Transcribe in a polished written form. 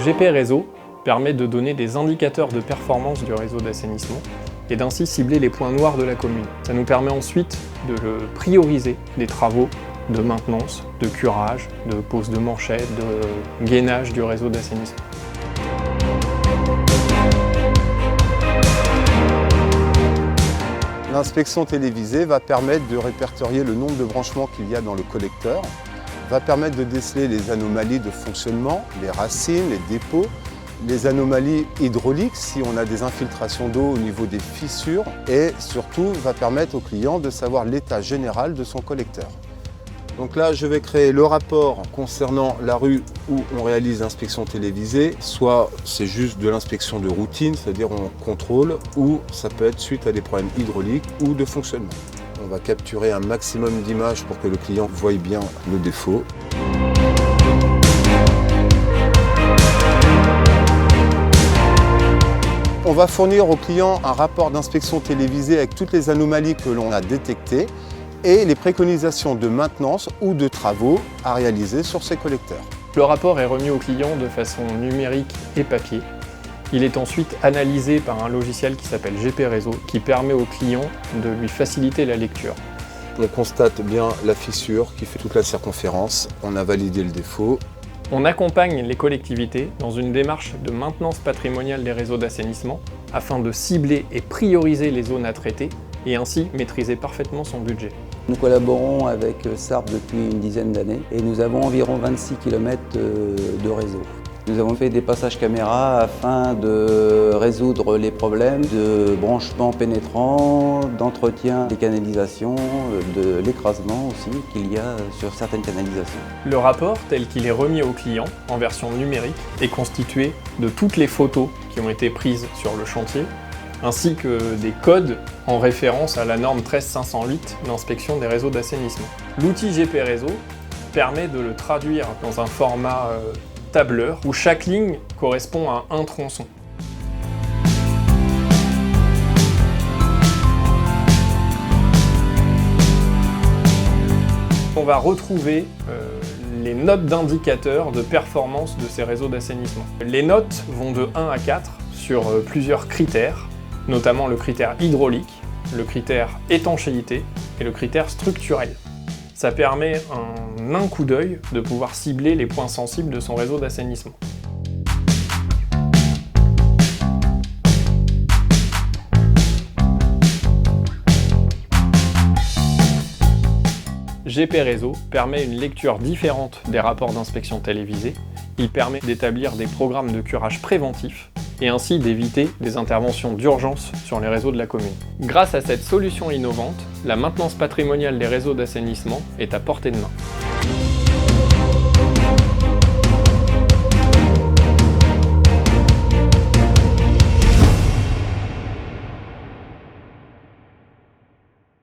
GP Réseau permet de donner des indicateurs de performance du réseau d'assainissement et d'ainsi cibler les points noirs de la commune. Ça nous permet ensuite de prioriser les travaux de maintenance, de curage, de pose de manchettes, de gainage du réseau d'assainissement. L'inspection télévisée va permettre de répertorier le nombre de branchements qu'il y a dans le collecteur, va permettre de déceler les anomalies de fonctionnement, les racines, les dépôts, les anomalies hydrauliques si on a des infiltrations d'eau au niveau des fissures et surtout va permettre au client de savoir l'état général de son collecteur. Donc là, je vais créer le rapport concernant la rue où on réalise l'inspection télévisée. Soit c'est juste de l'inspection de routine, c'est-à-dire on contrôle, ou ça peut être suite à des problèmes hydrauliques ou de fonctionnement. On va capturer un maximum d'images pour que le client voie bien le défaut. On va fournir au client un rapport d'inspection télévisée avec toutes les anomalies que l'on a détectées et les préconisations de maintenance ou de travaux à réaliser sur ces collecteurs. Le rapport est remis au client de façon numérique et papier. Il est ensuite analysé par un logiciel qui s'appelle GP Réseau, qui permet au client de lui faciliter la lecture. On constate bien la fissure qui fait toute la circonférence, on a validé le défaut. On accompagne les collectivités dans une démarche de maintenance patrimoniale des réseaux d'assainissement afin de cibler et prioriser les zones à traiter et ainsi maîtriser parfaitement son budget. Nous collaborons avec SARP depuis une dizaine d'années et nous avons environ 26 km de réseau. Nous avons fait des passages caméra afin de résoudre les problèmes de branchement pénétrant, d'entretien des canalisations, de l'écrasement aussi qu'il y a sur certaines canalisations. Le rapport, tel qu'il est remis au client en version numérique, est constitué de toutes les photos qui ont été prises sur le chantier, ainsi que des codes en référence à la norme 13508 d'inspection des réseaux d'assainissement. L'outil GP Réseau permet de le traduire dans un format tableur où chaque ligne correspond à un tronçon. On va retrouver les notes d'indicateurs de performance de ces réseaux d'assainissement. Les notes vont de 1 à 4 sur plusieurs critères, notamment le critère hydraulique, le critère étanchéité et le critère structurel. Ça permet en un coup d'œil de pouvoir cibler les points sensibles de son réseau d'assainissement. GP Réseau permet une lecture différente des rapports d'inspection télévisée. Il permet d'établir des programmes de curage préventifs et ainsi d'éviter des interventions d'urgence sur les réseaux de la commune. Grâce à cette solution innovante, la maintenance patrimoniale des réseaux d'assainissement est à portée de main.